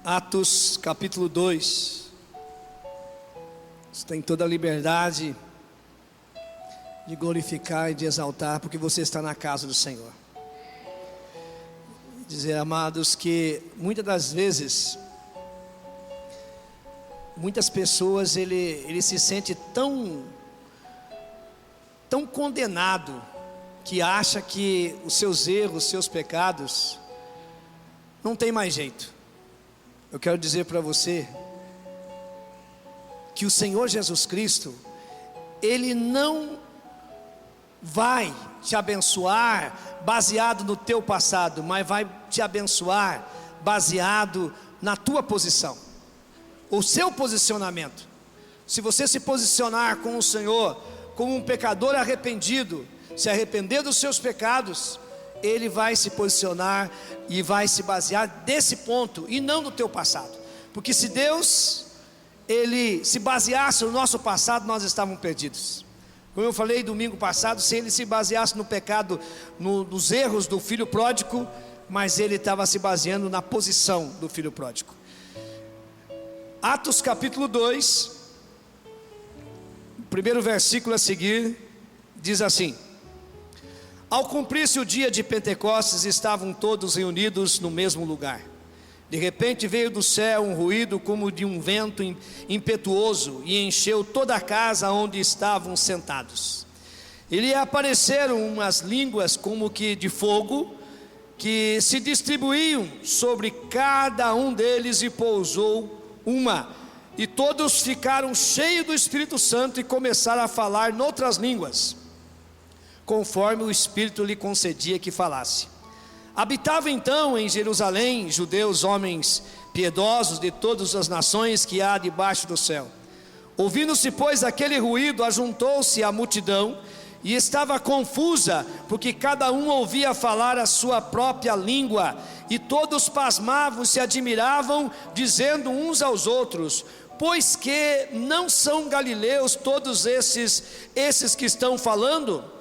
Atos capítulo 2. Você tem toda a liberdade de glorificar e de exaltar, porque você está na casa do Senhor. Dizer, amados, que muitas das vezes, muitas pessoas, ele se sente tão condenado, que acha que os seus erros, os seus pecados, não tem mais jeito. Eu quero dizer para você que o Senhor Jesus Cristo, Ele não vai te abençoar baseado no teu passado, mas vai te abençoar baseado na tua posição, o seu posicionamento. Se você se posicionar com o Senhor como um pecador arrependido, se arrepender dos seus pecados, Ele vai se posicionar e vai se basear desse ponto e não no teu passado. Porque se Deus, Ele se baseasse no nosso passado, nós estávamos perdidos. Como eu falei domingo passado, se Ele se baseasse no pecado, nos erros do filho pródigo, mas Ele estava se baseando na posição do filho pródigo. Atos capítulo 2, o primeiro versículo a seguir, diz assim: Ao cumprir-se o dia de Pentecostes, estavam todos reunidos no mesmo lugar. De repente veio do céu um ruído como de um vento impetuoso e encheu toda a casa onde estavam sentados. E lhe apareceram umas línguas como que de fogo, que se distribuíam sobre cada um deles, e pousou uma. E todos ficaram cheios do Espírito Santo e começaram a falar noutras línguas, conforme o Espírito lhe concedia que falasse. Habitava então em Jerusalém judeus, homens piedosos de todas as nações que há debaixo do céu. Ouvindo-se, pois, aquele ruído, ajuntou-se a multidão, e estava confusa, porque cada um ouvia falar a sua própria língua, e todos pasmavam e se admiravam, dizendo uns aos outros: Pois que não são galileus todos esses que estão falando?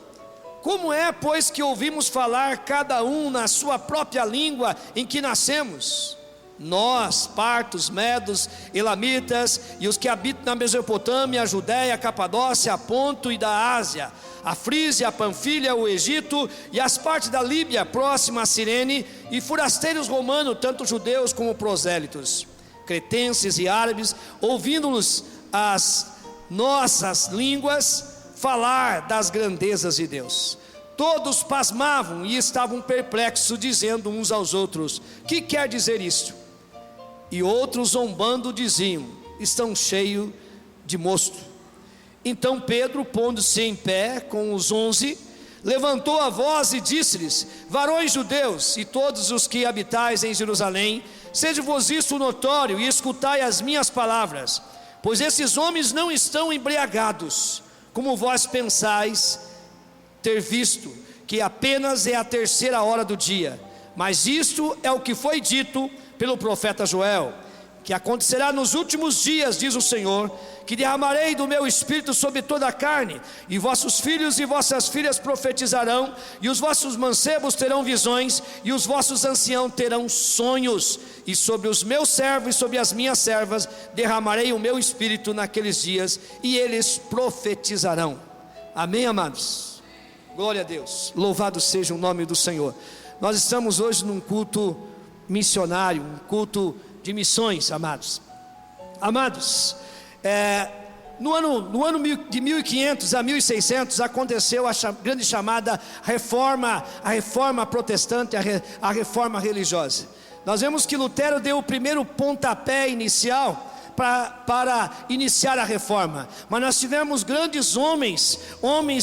Como é, pois, que ouvimos falar cada um na sua própria língua em que nascemos? Nós, partos, medos, elamitas, e os que habitam na Mesopotâmia, a Judéia, a Capadócia, a Ponto e da Ásia, a Frígia, a Panfilha, o Egito e as partes da Líbia próxima a Cirene, e forasteiros romanos, tanto judeus como prosélitos, cretenses e árabes, ouvindo-nos as nossas línguas falar das grandezas de Deus. Todos pasmavam e estavam perplexos, dizendo uns aos outros: Que quer dizer isto? E outros, zombando, diziam: Estão cheios de mosto. Então Pedro, pondo-se em pé com os 11, levantou a voz e disse-lhes: Varões judeus, e todos os que habitais em Jerusalém, seja-vos isto notório, e escutai as minhas palavras. Pois esses homens não estão embriagados, como vós pensais ter visto, que apenas é a terceira hora do dia. Mas isto é o que foi dito pelo profeta Joel, que acontecerá nos últimos dias, diz o Senhor, que derramarei do meu espírito sobre toda a carne, e vossos filhos e vossas filhas profetizarão, e os vossos mancebos terão visões, e os vossos anciãos terão sonhos, e sobre os meus servos e sobre as minhas servas derramarei o meu espírito naqueles dias, e eles profetizarão. Amém, amados? Glória a Deus, louvado seja o nome do Senhor. Nós estamos hoje num culto missionário, um culto de missões, amados. Amados, no ano de 1500 a 1600 aconteceu a grande chamada reforma, a reforma protestante, a reforma religiosa. Nós vemos que Lutero deu o primeiro pontapé inicial para iniciar a reforma, mas nós tivemos grandes homens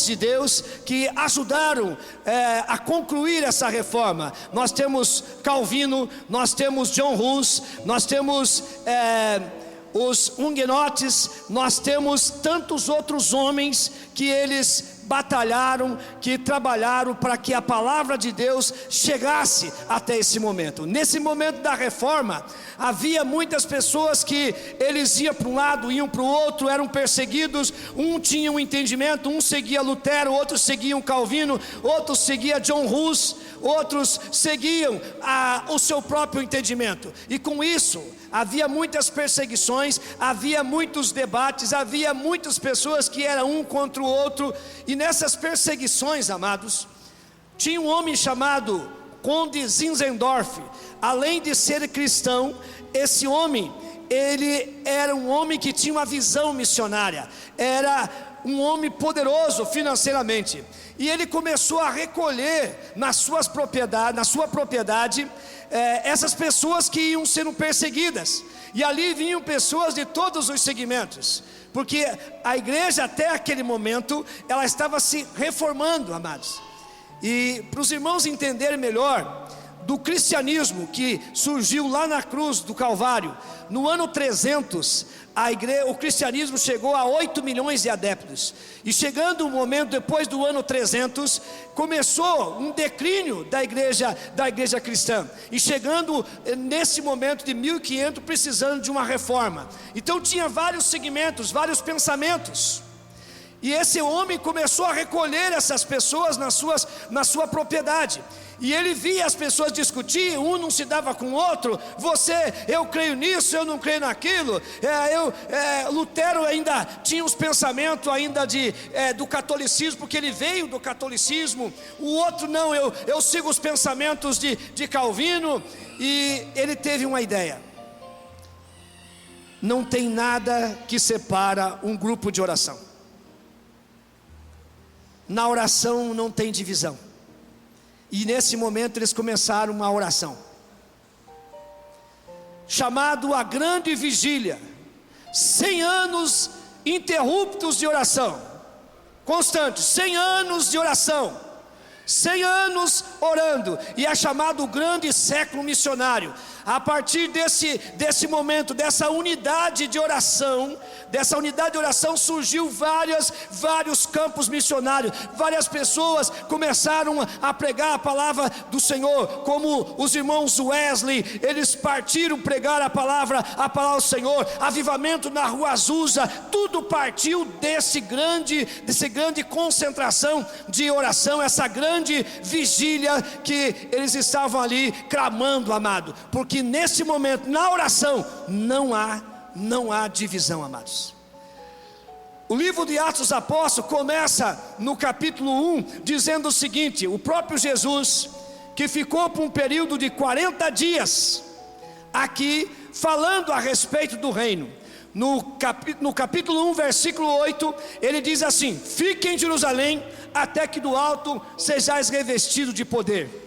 de Deus que ajudaram a concluir essa reforma. Nós temos Calvino, nós temos John Hus, nós temos os huguenotes, nós temos tantos outros homens que eles batalharam, que trabalharam para que a palavra de Deus chegasse até esse momento. Nesse momento da reforma, Havia muitas pessoas que eles iam para um lado, iam para o outro, eram perseguidos. Um tinha um entendimento, um seguia Lutero, outros seguiam Calvino, outros seguiam John Hus, outros seguiam o seu próprio entendimento. E com isso havia muitas perseguições, havia muitos debates, havia muitas pessoas que eram um contra o outro. E nessas perseguições, amados, tinha um homem chamado Conde Zinzendorf. Além de ser cristão, esse homem, ele era um homem que tinha uma visão missionária, era um homem poderoso financeiramente, e ele começou a recolher na sua propriedade, essas pessoas que iam sendo perseguidas, e ali vinham pessoas de todos os segmentos, porque a igreja até aquele momento, ela estava se reformando, amados. E para os irmãos entenderem melhor do cristianismo que surgiu lá na cruz do Calvário, no ano 300, o cristianismo chegou a 8 milhões de adeptos. E chegando um momento depois do ano 300, começou um declínio da igreja cristã. E chegando nesse momento de 1500, precisando de uma reforma. Então tinha vários segmentos, vários pensamentos. E esse homem começou a recolher essas pessoas na sua propriedade. E ele via as pessoas discutir, um não se dava com o outro. Eu creio nisso, eu não creio naquilo. Lutero ainda tinha os pensamentos ainda do catolicismo, porque ele veio do catolicismo. O outro não, eu sigo os pensamentos de Calvino. E ele teve uma ideia: não tem nada que separa um grupo de oração. Na oração não tem divisão. E nesse momento eles começaram uma oração, chamado a Grande Vigília. 100 anos interruptos de oração, constantes, 100 anos de oração, 100 anos orando. E é chamado o Grande Século Missionário. A partir desse momento, dessa unidade de oração, surgiu vários campos missionários. Várias pessoas começaram a pregar a palavra do Senhor, como os irmãos Wesley. Eles partiram pregar a palavra do Senhor. Avivamento na Rua Azusa, tudo partiu desse grande concentração de oração, essa grande vigília que eles estavam ali clamando, amado. Porque nesse momento, na oração, não há divisão, amados. O livro de Atos dos Apóstolos começa no capítulo 1, dizendo o seguinte: o próprio Jesus, que ficou por um período de 40 dias, aqui, falando a respeito do reino. No capítulo 1, versículo 8, ele diz assim: fiquem em Jerusalém, até que do alto sejais revestidos de poder.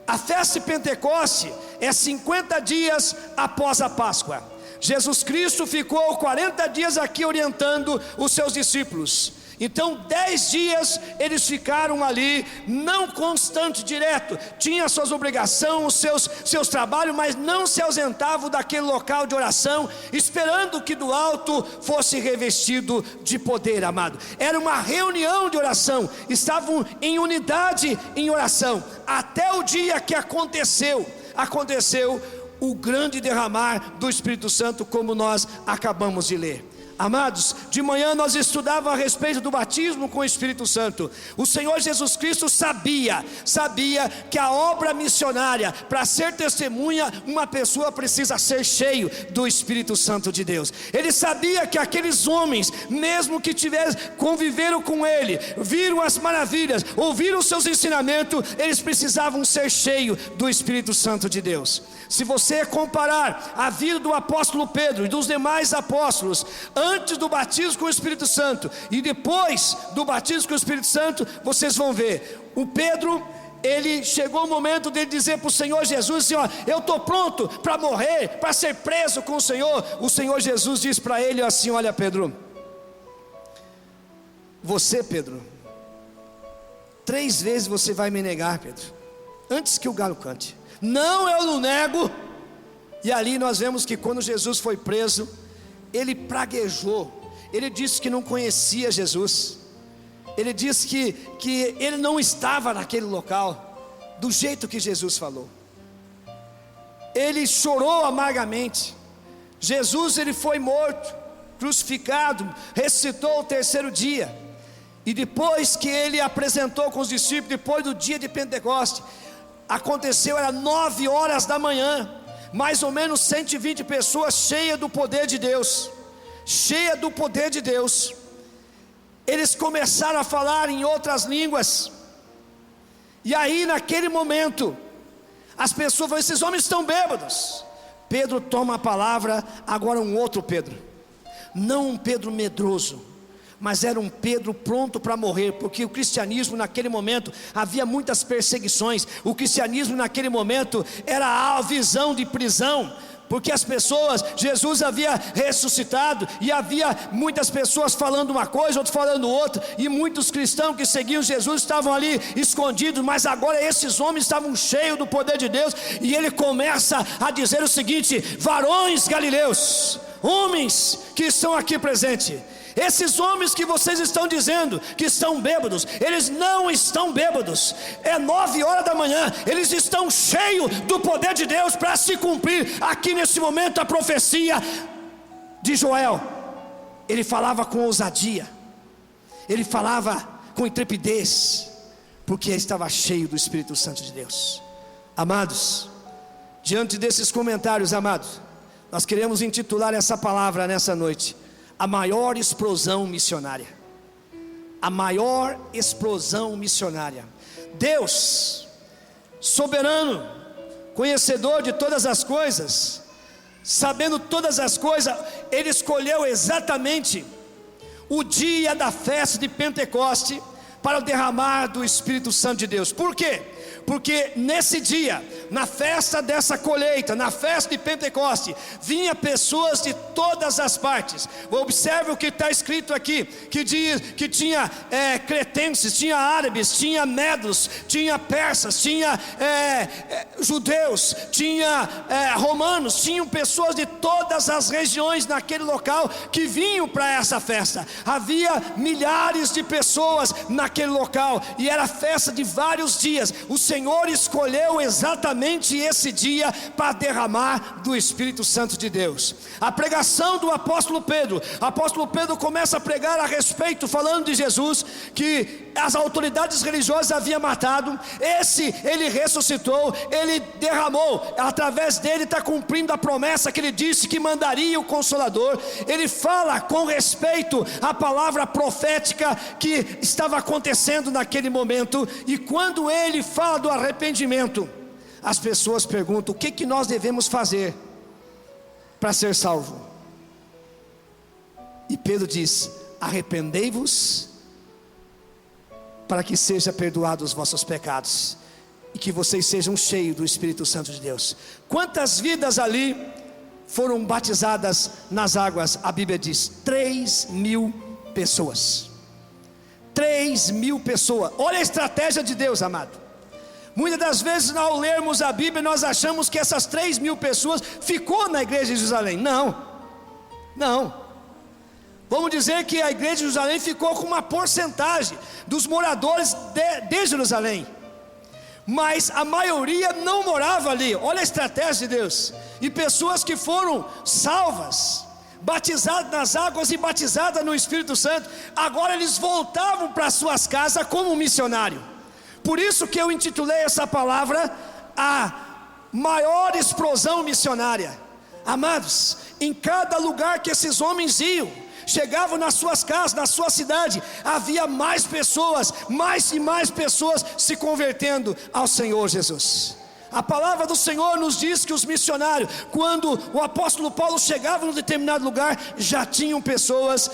A festa de Pentecoste é 50 dias após a Páscoa. Jesus Cristo ficou 40 dias aqui orientando os seus discípulos. Então 10 dias eles ficaram ali, não constante, direto. Tinha suas obrigações, os seus trabalhos, mas não se ausentavam daquele local de oração, esperando que do alto fosse revestido de poder, amado. Era uma reunião de oração, estavam em unidade em oração, até o dia que aconteceu o grande derramar do Espírito Santo, como nós acabamos de ler. Amados, de manhã nós estudávamos a respeito do batismo com o Espírito Santo. O Senhor Jesus Cristo sabia que a obra missionária, para ser testemunha, uma pessoa precisa ser cheio do Espírito Santo de Deus. Ele sabia que aqueles homens, mesmo que conviveram com Ele, viram as maravilhas, ouviram os seus ensinamentos, eles precisavam ser cheios do Espírito Santo de Deus. Se você comparar a vida do apóstolo Pedro e dos demais apóstolos, antes do batismo com o Espírito Santo e depois do batismo com o Espírito Santo, vocês vão ver, o Pedro, ele chegou o momento dele dizer para o Senhor Jesus assim: ó, eu estou pronto para morrer, para ser preso com o Senhor. O Senhor Jesus diz para ele assim: olha, Pedro, Pedro, 3 vezes você vai me negar, Pedro, antes que o galo cante. Não, eu não nego. E ali nós vemos que quando Jesus foi preso, ele praguejou. Ele disse que não conhecia Jesus. Ele disse que ele não estava naquele local, do jeito que Jesus falou. ele chorou amargamente. Jesus, ele foi morto, crucificado, ressuscitou o terceiro dia. E depois que ele apresentou com os discípulos, depois do dia de Pentecoste, aconteceu, era 9 horas da manhã, mais ou menos 120 pessoas cheias do poder de Deus, cheia do poder de Deus. Eles começaram a falar em outras línguas, e aí naquele momento, as pessoas falaram: esses homens estão bêbados. Pedro toma a palavra, agora um outro Pedro, não um Pedro medroso, mas era um Pedro pronto para morrer, porque o cristianismo naquele momento, havia muitas perseguições. O cristianismo naquele momento era a visão de prisão, porque as pessoas, Jesus havia ressuscitado, e havia muitas pessoas falando uma coisa, outros falando outra, e muitos cristãos que seguiam Jesus estavam ali escondidos, mas agora esses homens estavam cheios do poder de Deus, e ele começa a dizer o seguinte: varões galileus, homens que estão aqui presentes, esses homens que vocês estão dizendo que estão bêbados, eles não estão bêbados, é 9 horas da manhã, eles estão cheios do poder de Deus para se cumprir aqui nesse momento a profecia de Joel. Ele falava com ousadia, ele falava com intrepidez, porque estava cheio do Espírito Santo de Deus. Amados, diante desses comentários, amados, nós queremos intitular essa palavra nessa noite: a maior explosão missionária. A maior explosão missionária. Deus, soberano, conhecedor de todas as coisas, sabendo todas as coisas, Ele escolheu exatamente o dia da festa de Pentecoste para o derramar do Espírito Santo de Deus. Por quê? Porque nesse dia, na festa dessa colheita, na festa de Pentecoste, vinha pessoas de todas as partes. Observe o que está escrito aqui, que diz que tinha cretenses, tinha árabes, tinha medos, tinha persas, tinha judeus, tinha romanos, tinham pessoas de todas as regiões naquele local que vinham para essa festa. Havia milhares de pessoas naquele local, e era festa de vários dias. O Senhor escolheu exatamente esse dia para derramar do Espírito Santo de Deus. A pregação do apóstolo Pedro começa a pregar a respeito, falando de Jesus, que as autoridades religiosas haviam matado, ele ressuscitou, ele derramou, através dele está cumprindo a promessa que ele disse que mandaria o Consolador. Ele fala com respeito à palavra profética que estava acontecendo naquele momento, e quando ele fala do arrependimento, as pessoas perguntam: o que nós devemos fazer para ser salvo? E Pedro diz: arrependei-vos, para que seja perdoados os vossos pecados, e que vocês sejam cheios do Espírito Santo de Deus. Quantas vidas ali foram batizadas nas águas? A Bíblia diz 3.000 pessoas. 3.000 pessoas. Olha a estratégia de Deus, amado. Muitas das vezes, ao lermos a Bíblia, nós achamos que essas 3.000 pessoas ficou na igreja de Jerusalém. Não. Vamos dizer que a igreja de Jerusalém ficou com uma porcentagem dos moradores de Jerusalém, mas a maioria não morava ali. Olha a estratégia de Deus. E pessoas que foram salvas, batizadas nas águas e batizadas no Espírito Santo, agora eles voltavam para suas casas como missionário. Por isso que eu intitulei essa palavra a maior explosão missionária. Amados, em cada lugar que esses homens iam, chegavam nas suas casas, na sua cidade, havia mais pessoas, mais e mais pessoas se convertendo ao Senhor Jesus. A palavra do Senhor nos diz que os missionários, quando o apóstolo Paulo chegava em um determinado lugar, já tinham pessoas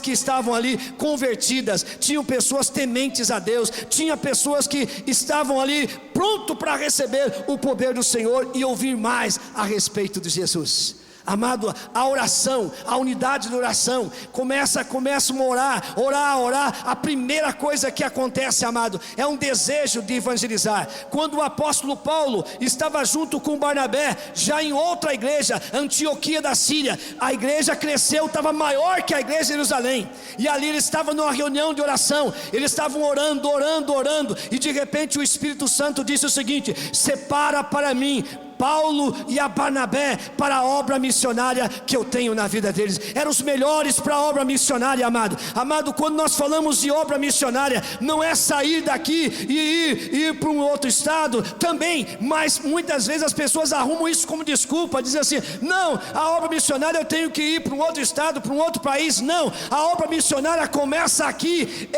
que estavam ali convertidas, tinham pessoas tementes a Deus, tinha pessoas que estavam ali pronto para receber o poder do Senhor e ouvir mais a respeito de Jesus. Amado, a oração, a unidade de oração, começam a orar. A primeira coisa que acontece, amado, é um desejo de evangelizar. Quando o apóstolo Paulo estava junto com Barnabé, já em outra igreja, Antioquia da Síria, a igreja cresceu, estava maior que a igreja de Jerusalém, e ali eles estavam numa reunião de oração, eles estavam orando, e de repente o Espírito Santo disse o seguinte: separa para mim Paulo e a Barnabé para a obra missionária que eu tenho na vida deles. Eram os melhores para a obra missionária, amado. Amado, quando nós falamos de obra missionária, não é sair daqui e ir para um outro estado também, mas muitas vezes as pessoas arrumam isso como desculpa, dizem assim: não, a obra missionária eu tenho que ir para um outro estado, para um outro país. Não, a obra missionária começa aqui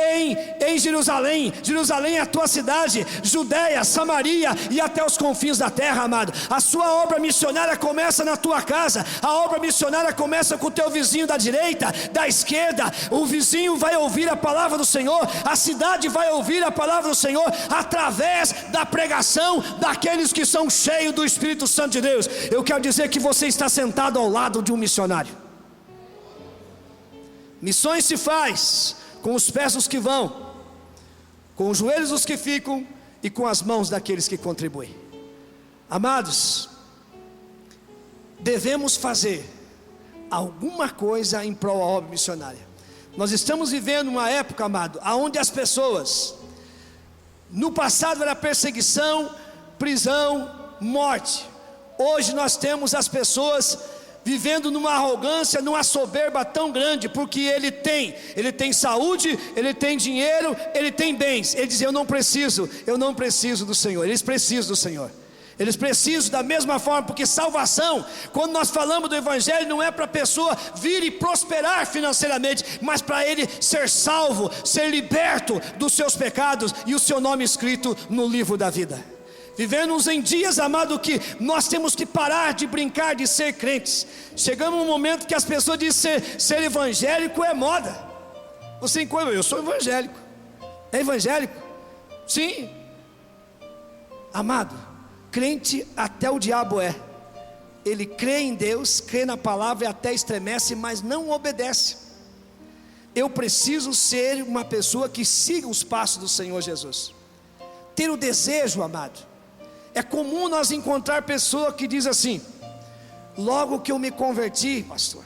em Jerusalém. Jerusalém é a tua cidade, Judeia, Samaria e até os confins da terra, amado. A sua obra missionária começa na tua casa, a obra missionária começa com o teu vizinho da direita, da esquerda. O vizinho vai ouvir a palavra do Senhor, a cidade vai ouvir a palavra do Senhor através da pregação daqueles que são cheios do Espírito Santo de Deus. Eu quero dizer que você está sentado ao lado de um missionário. Missões se faz com os pés dos que vão, com os joelhos dos que ficam e com as mãos daqueles que contribuem. Amados, devemos fazer alguma coisa em prol da obra missionária. Nós estamos vivendo uma época, amado, onde as pessoas, no passado era perseguição, prisão, morte. Hoje nós temos as pessoas vivendo numa arrogância, numa soberba tão grande, porque ele tem saúde, ele tem dinheiro, ele tem bens. Ele diz: eu não preciso do Senhor. Eles precisam do Senhor. Eles precisam da mesma forma, porque salvação, quando nós falamos do Evangelho, não é para a pessoa vir e prosperar financeiramente, mas para ele ser salvo, ser liberto dos seus pecados e o seu nome escrito no livro da vida. Vivemos em dias, amado, que nós temos que parar de brincar de ser crentes. Chegamos num momento que as pessoas dizem ser evangélico é moda. Você encontra: eu sou evangélico. É evangélico? Sim. Amado, crente até o diabo é. Ele crê em Deus, crê na palavra e até estremece, mas não obedece. Eu preciso ser uma pessoa que siga os passos do Senhor Jesus. Ter o desejo, amado. É comum nós encontrar pessoa que diz assim: logo que eu me converti, pastor,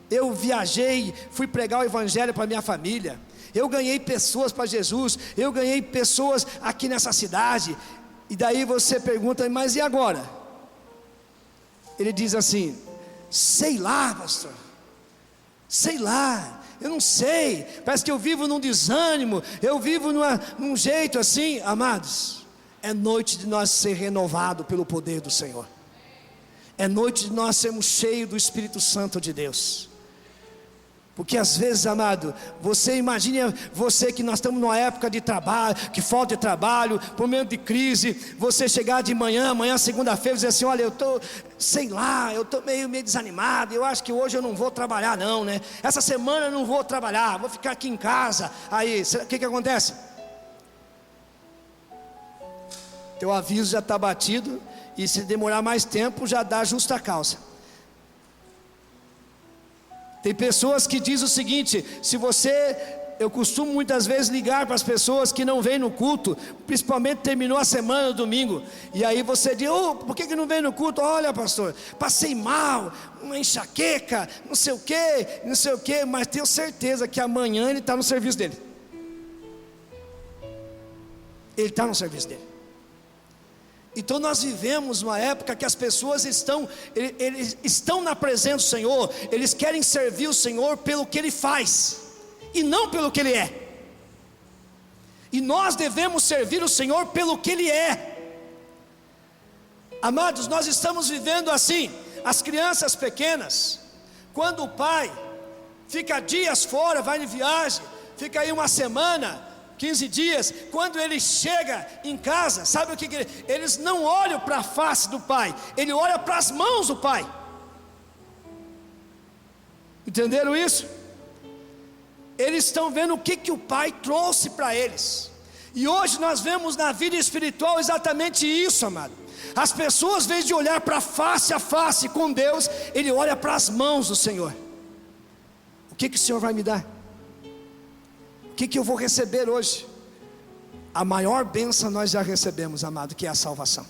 eu viajei, fui pregar o Evangelho para minha família, eu ganhei pessoas para Jesus, eu ganhei pessoas aqui nessa cidade. E daí você pergunta: mas e agora? Ele diz assim: sei lá, pastor, sei lá, eu não sei, parece que eu vivo num desânimo, eu vivo num jeito assim. Amados, é noite de nós ser renovado pelo poder do Senhor. É noite de nós sermos cheios do Espírito Santo de Deus. Porque às vezes, amado, você imagina, você que nós estamos numa época de trabalho, que falta de trabalho, por meio de crise, você chegar de manhã, amanhã segunda-feira, dizer assim: olha, eu estou, sei lá, eu estou meio desanimado, eu acho que hoje eu não vou trabalhar não, né? Essa semana eu não vou trabalhar, vou ficar aqui em casa. Aí, o que acontece? Teu aviso já está batido, e se demorar mais tempo já dá justa causa. Tem pessoas que dizem o seguinte: eu costumo muitas vezes ligar para as pessoas que não vêm no culto, principalmente terminou a semana no domingo, e aí você diz: por que não vem no culto? Olha, pastor, passei mal, uma enxaqueca, não sei o que, mas tenho certeza que amanhã ele está no serviço dele. Ele está no serviço dele. Então nós vivemos uma época que as pessoas eles estão na presença do Senhor, eles querem servir o Senhor pelo que Ele faz, e não pelo que Ele é. E nós devemos servir o Senhor pelo que Ele é. Amados, nós estamos vivendo assim. As crianças pequenas, quando o pai fica dias fora, vai em viagem, fica aí uma semana, 15 dias, quando ele chega em casa, sabe o que eles não olham para a face do pai, ele olha para as mãos do pai. Entenderam isso? Eles estão vendo o que o pai trouxe para eles. E hoje nós vemos na vida espiritual exatamente isso, amado. As pessoas, em vez de olhar para face a face com Deus, ele olha para as mãos do Senhor. O que o Senhor vai me dar? O que eu vou receber hoje? A maior bênção nós já recebemos, amado, que é a salvação.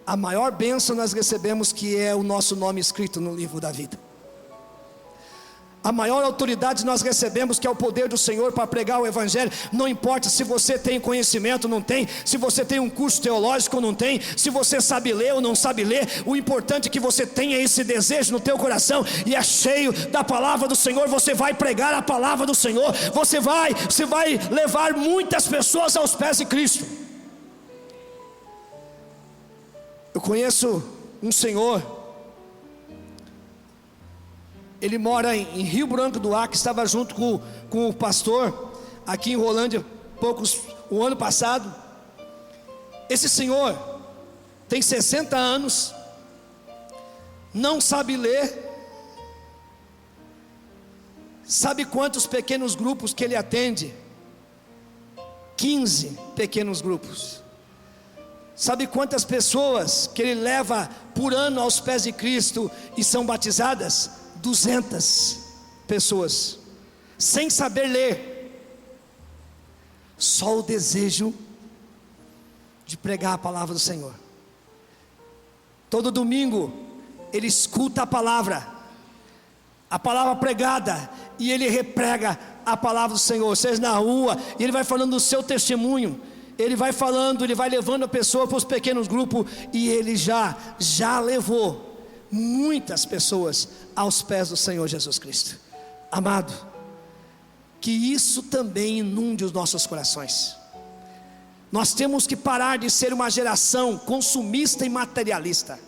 A maior bênção nós recebemos, que é o nosso nome escrito no livro da vida. A maior autoridade nós recebemos, que é o poder do Senhor para pregar o Evangelho. Não importa se você tem conhecimento ou não tem, se você tem um curso teológico ou não tem, se você sabe ler ou não sabe ler. O importante é que você tenha esse desejo no teu coração e é cheio da palavra do Senhor. Você vai pregar a palavra do Senhor, você vai levar muitas pessoas aos pés de Cristo. Eu conheço um senhor, ele mora em Rio Branco do Acre, estava junto com o pastor aqui em Rolândia, o ano passado. Esse senhor tem 60 anos, não sabe ler. Sabe quantos pequenos grupos que ele atende? 15 pequenos grupos. Sabe quantas pessoas que ele leva por ano aos pés de Cristo e são batizadas? 200 pessoas, sem saber ler, só o desejo de pregar a palavra do Senhor. Todo domingo ele escuta a palavra pregada, e ele reprega a palavra do Senhor, seja na rua, e ele vai falando do seu testemunho, ele vai falando, ele vai levando a pessoa para os pequenos grupos, e ele já levou muitas pessoas aos pés do Senhor Jesus Cristo. Amado, que isso também inunde os nossos corações. Nós temos que parar de ser uma geração consumista e materialista,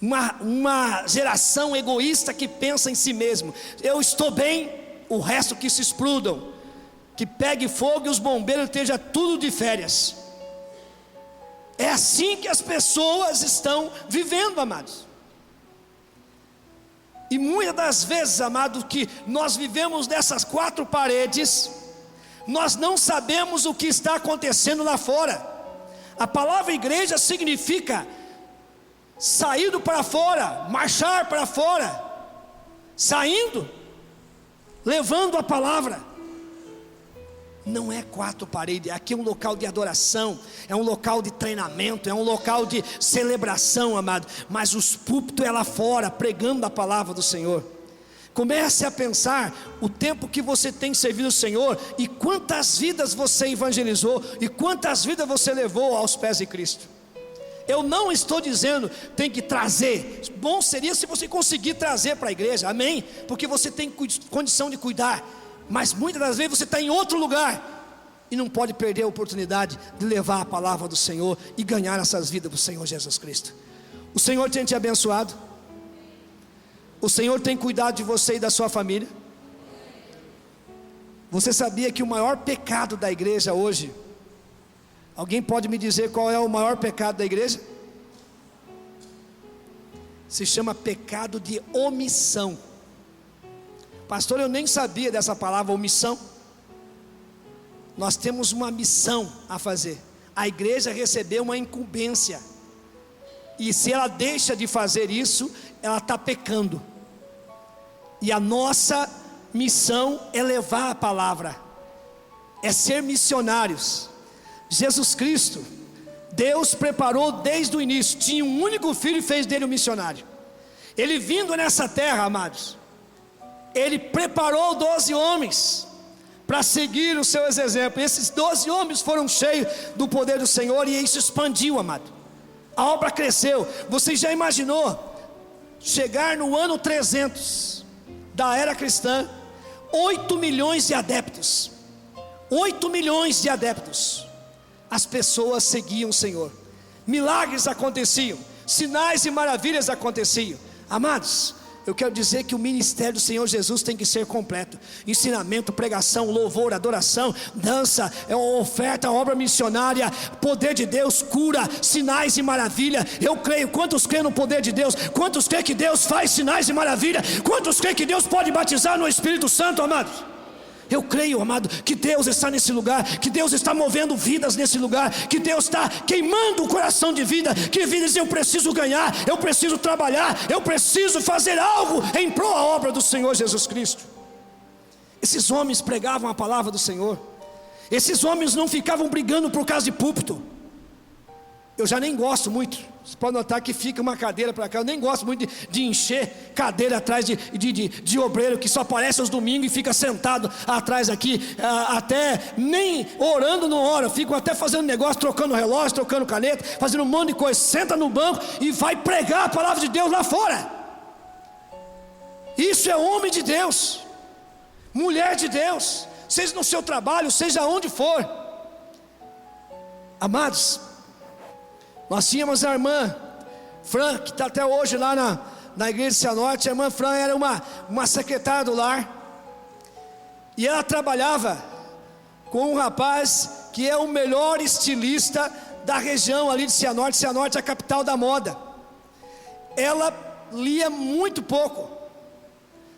uma geração egoísta que pensa em si mesmo. Eu estou bem, o resto que se explodam, que pegue fogo e os bombeiros estejam tudo de férias. É assim que as pessoas estão vivendo, amados. E muitas das vezes, amado, que nós vivemos nessas quatro paredes, nós não sabemos o que está acontecendo lá fora. A palavra igreja significa saído para fora, marchar para fora, saindo, levando a palavra. Não é quatro paredes, aqui é um local de adoração, é um local de treinamento, é um local de celebração, amado. Mas os púlpitos é lá fora, pregando a palavra do Senhor. Comece a pensar o tempo que você tem servido o Senhor, e quantas vidas você evangelizou, e quantas vidas você levou aos pés de Cristo. Eu não estou dizendo tem que trazer, bom seria se você conseguir trazer para a igreja, amém? Porque você tem condição de cuidar. Mas muitas das vezes você está em outro lugar e não pode perder a oportunidade de levar a palavra do Senhor e ganhar essas vidas para o Senhor Jesus Cristo. O Senhor tem te abençoado, o Senhor tem cuidado de você e da sua família. Você sabia que o maior pecado da igreja hoje, alguém pode me dizer qual é o maior pecado da igreja? Se chama pecado de omissão. Pastor, eu nem sabia dessa palavra omissão. Nós temos uma missão a fazer. A igreja recebeu uma incumbência, e se ela deixa de fazer isso, ela está pecando. E a nossa missão é levar a palavra, é ser missionários. Jesus Cristo, Deus preparou desde o início, tinha um único filho e fez dele um missionário. Ele vindo nessa terra, amados, ele preparou 12 homens para seguir os seus exemplos. Esses 12 homens foram cheios do poder do Senhor, e isso expandiu, amado. A obra cresceu. Você já imaginou chegar no ano 300 da era cristã, 8 milhões de adeptos, 8 milhões de adeptos. As pessoas seguiam o Senhor, milagres aconteciam, sinais e maravilhas aconteciam. Amados, eu quero dizer que o ministério do Senhor Jesus tem que ser completo: ensinamento, pregação, louvor, adoração, dança, oferta, obra missionária, poder de Deus, cura, sinais e maravilha. Eu creio. Quantos creem no poder de Deus? Quantos creem que Deus faz sinais e maravilha? Quantos creem que Deus pode batizar no Espírito Santo, amados? Eu creio, amado, que Deus está nesse lugar, que Deus está movendo vidas nesse lugar, que Deus está queimando o coração de vida, que vidas eu preciso ganhar, eu preciso trabalhar, eu preciso fazer algo em prol da obra do Senhor Jesus Cristo. Esses homens pregavam a palavra do Senhor. Esses homens não ficavam brigando por causa de púlpito. Eu já nem gosto muito. Você pode notar que fica uma cadeira para cá. Eu nem gosto muito de encher cadeira atrás de obreiro que só aparece aos domingos e fica sentado atrás aqui, até nem orando não ora. Fico até fazendo negócio, trocando relógio, trocando caneta, fazendo um monte de coisa. Senta no banco e vai pregar a palavra de Deus lá fora. Isso é homem de Deus, mulher de Deus, seja no seu trabalho, seja onde for. Amados, nós tínhamos a irmã Fran, que está até hoje lá na igreja Cianorte. A irmã Fran era uma secretária do lar, e ela trabalhava com um rapaz que é o melhor estilista da região ali de Cianorte. Cianorte é a capital da moda. Ela lia muito pouco.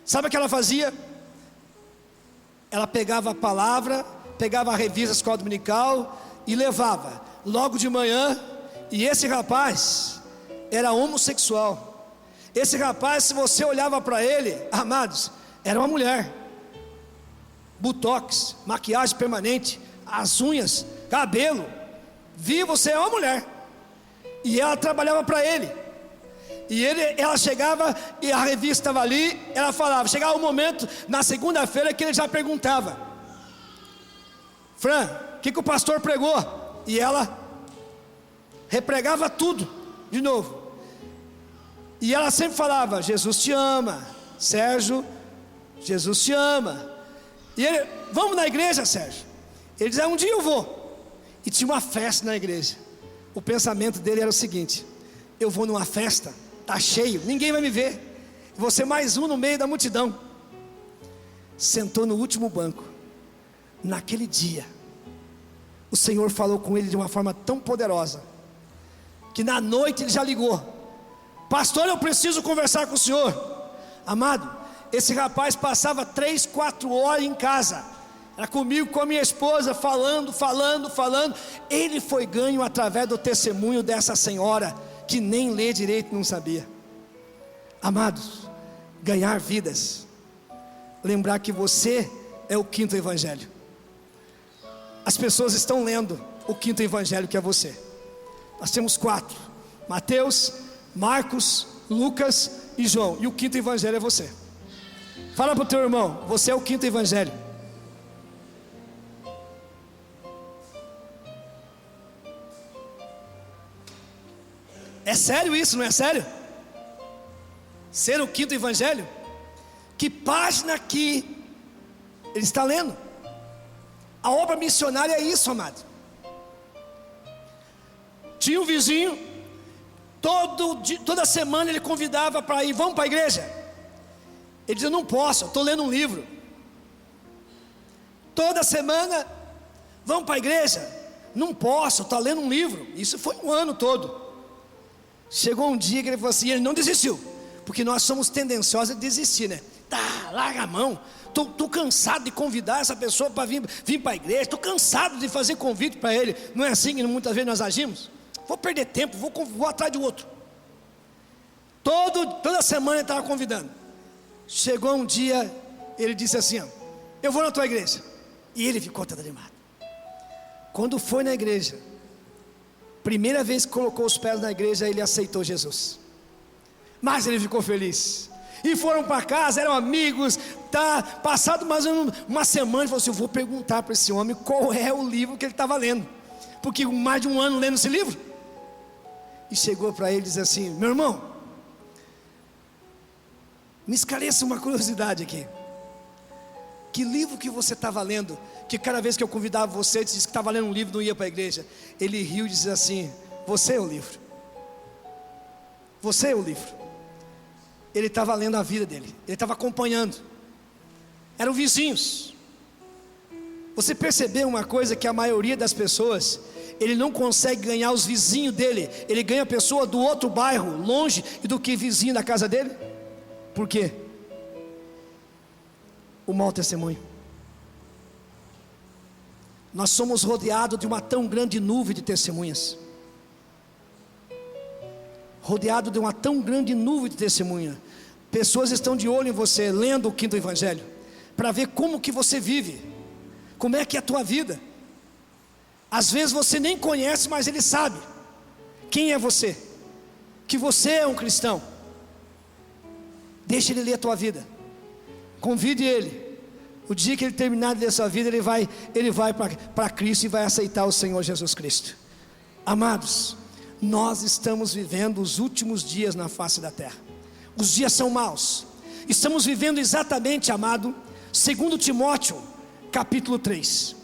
Sabe o que ela fazia? Ela pegava a palavra, pegava a revista Escola Dominical e levava logo de manhã. E esse rapaz era homossexual. Esse rapaz, se você olhava para ele, amados, era uma mulher. Botox, maquiagem permanente, as unhas, cabelo. Você é uma mulher. E ela trabalhava para ele. E ela chegava e a revista estava ali. Ela falava, chegava um momento na segunda-feira que ele já perguntava: Fran, o que o pastor pregou? E ela repregava tudo de novo. E ela sempre falava: Jesus te ama, Sérgio, Jesus te ama. E ele: vamos na igreja, Sérgio? Ele dizia: um dia eu vou. E tinha uma festa na igreja. O pensamento dele era o seguinte: eu vou numa festa, está cheio, ninguém vai me ver, vou ser mais um no meio da multidão. Sentou no último banco. Naquele dia o Senhor falou com ele de uma forma tão poderosa, que na noite ele já ligou: pastor, eu preciso conversar com o senhor. Amado, esse rapaz passava 3, 4 horas em casa, era comigo, com a minha esposa, falando. Ele foi ganho através do testemunho dessa senhora, que nem ler direito não sabia. Amados, ganhar vidas, lembrar que você é o 5º evangelho. As pessoas estão lendo o 5º evangelho, que é você. Nós temos 4: Mateus, Marcos, Lucas e João. E o 5º evangelho é você. Fala para o teu irmão: você é o 5º evangelho. É sério isso, não é sério? Ser o 5º evangelho? Que página que ele está lendo? A obra missionária é isso, amado. Tinha um vizinho, toda semana ele convidava para ir: vamos para a igreja? Ele dizia: não posso, eu estou lendo um livro. Toda semana: vamos para a igreja? Não posso, eu estou lendo um livro. Isso foi um ano todo. Chegou um dia que ele falou assim, ele não desistiu, porque nós somos tendenciosos a desistir, né? Tá, larga a mão. Estou cansado de convidar essa pessoa para vir para a igreja. Estou cansado de fazer convite para ele. Não é assim que muitas vezes nós agimos? Vou perder tempo, vou atrás de outro. Toda semana ele estava convidando. Chegou um dia, ele disse assim: ó, eu vou na tua igreja. E ele ficou todo animado. Quando foi na igreja, primeira vez que colocou os pés na igreja, ele aceitou Jesus. Mas ele ficou feliz. E foram para casa, eram amigos. Passado mais uma semana, ele falou assim: eu vou perguntar para esse homem qual é o livro que ele estava lendo, porque mais de um ano lendo esse livro. E chegou para ele e disse assim: meu irmão, me esclareça uma curiosidade aqui. Que livro que você estava lendo? Que cada vez que eu convidava você, você disse que estava lendo um livro, não ia para a igreja. Ele riu e disse assim: você é o livro. Você é o livro. Ele estava lendo a vida dele, ele estava acompanhando. Eram vizinhos. Você percebeu uma coisa, que a maioria das pessoas, ele não consegue ganhar os vizinhos dele, ele ganha a pessoa do outro bairro, longe, e do que vizinho da casa dele. Por quê? O mau testemunho. Nós somos rodeados de uma tão grande nuvem de testemunhas. Rodeado de uma tão grande nuvem de testemunha. Pessoas estão de olho em você, lendo o 5º evangelho, para ver como que você vive, como é que é a tua vida. Às vezes você nem conhece, mas ele sabe. quem é você, que você é um cristão. Deixa ele ler a tua vida, convide ele. O dia que ele terminar de ler a sua vida, ele vai para Cristo e vai aceitar o Senhor Jesus Cristo. Amados, nós estamos vivendo os últimos dias na face da terra. Os dias são maus. Estamos vivendo exatamente, amado, 2 Timóteo capítulo 3.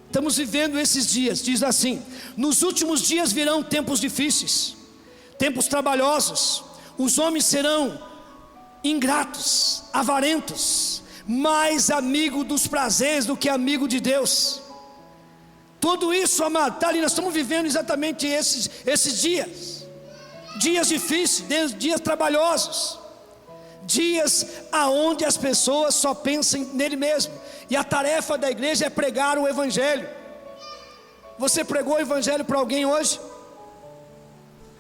Estamos vivendo esses dias, diz assim: nos últimos dias virão tempos difíceis, tempos trabalhosos. Os homens serão ingratos, avarentos, mais amigo dos prazeres do que amigo de Deus. Tudo isso, amado, está ali. Nós estamos vivendo exatamente esses dias. Dias difíceis, dias trabalhosos, dias aonde as pessoas só pensam nele mesmo. E a tarefa da igreja é pregar o Evangelho. Você pregou o Evangelho para alguém hoje?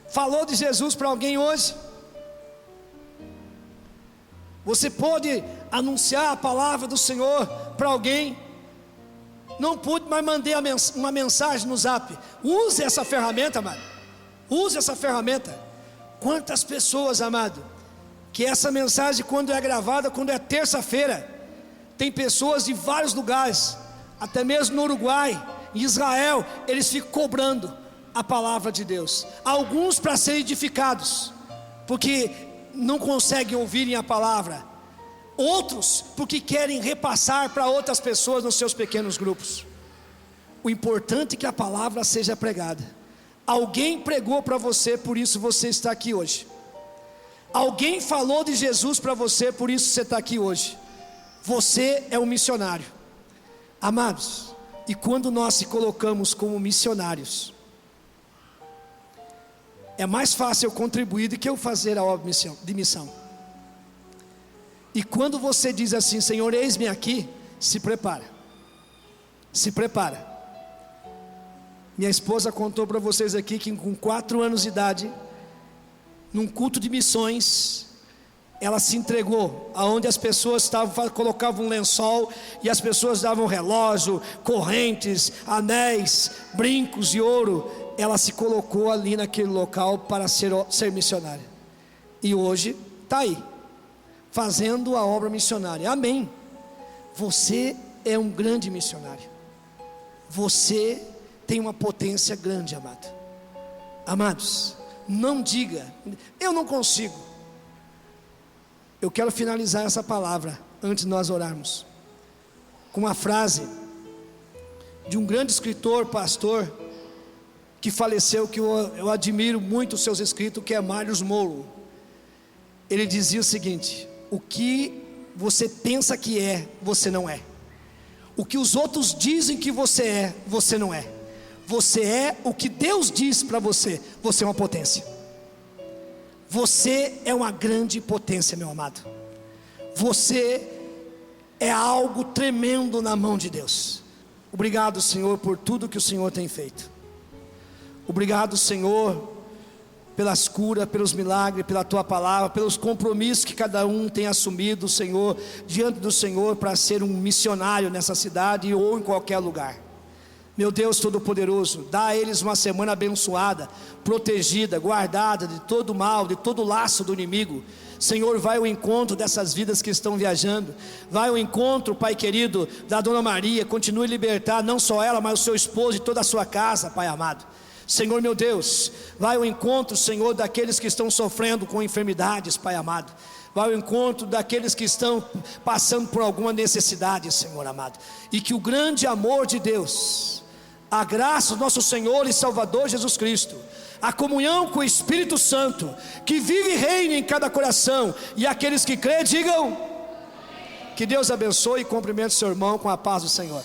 Falou de Jesus para alguém hoje? Você pode anunciar a palavra do Senhor para alguém? Não pude, mas mandei uma mensagem no Zap. Use essa ferramenta, amado. Use essa ferramenta. Quantas pessoas, amado, que essa mensagem, quando é gravada, quando é terça-feira, tem pessoas de vários lugares, até mesmo no Uruguai, em Israel, eles ficam cobrando a palavra de Deus. Alguns para serem edificados, porque não conseguem ouvirem a palavra. Outros porque querem repassar para outras pessoas nos seus pequenos grupos. O importante é que a palavra seja pregada. Alguém pregou para você, por isso você está aqui hoje. Alguém falou de Jesus para você, por isso você está aqui hoje. Você é um missionário. Amados, e quando nós se colocamos como missionários, é mais fácil eu contribuir do que eu fazer a obra de missão. E quando você diz assim: Senhor, eis-me aqui, se prepara. Se prepara. Minha esposa contou para vocês aqui que com 4 anos de idade, num culto de missões, ela se entregou, aonde as pessoas colocavam um lençol, e as pessoas davam relógio, correntes, anéis, brincos de ouro. Ela se colocou ali naquele local para ser missionária. E hoje está aí, fazendo a obra missionária. Amém. Você é um grande missionário. Você tem uma potência grande, amado. Amados, não diga: eu não consigo. Eu quero finalizar essa palavra, antes de nós orarmos, com uma frase de um grande escritor, pastor, que faleceu, que eu admiro muito os seus escritos, que é Myles Munroe. Ele dizia o seguinte: o que você pensa que é, você não é. O que os outros dizem que você é, você não é. Você é o que Deus diz para você. Você é uma potência. Você é uma grande potência, meu amado. Você é algo tremendo na mão de Deus. Obrigado, Senhor, por tudo que o Senhor tem feito. Obrigado, Senhor, pelas curas, pelos milagres, pela Tua palavra, pelos compromissos que cada um tem assumido, Senhor, diante do Senhor, para ser um missionário nessa cidade ou em qualquer lugar. Meu Deus Todo-Poderoso, dá a eles uma semana abençoada, protegida, guardada de todo mal, de todo laço do inimigo. Senhor, vai ao encontro dessas vidas que estão viajando. Vai ao encontro, Pai querido, da Dona Maria. Continue a libertar não só ela, mas o seu esposo e toda a sua casa, Pai amado. Senhor meu Deus, vai ao encontro, Senhor, daqueles que estão sofrendo com enfermidades, Pai amado. Vai ao encontro daqueles que estão passando por alguma necessidade, Senhor amado. E que o grande amor de Deus, a graça do nosso Senhor e Salvador Jesus Cristo, a comunhão com o Espírito Santo, que vive e reina em cada coração, e aqueles que crêem, digam: que Deus abençoe e cumprimente seu irmão com a paz do Senhor.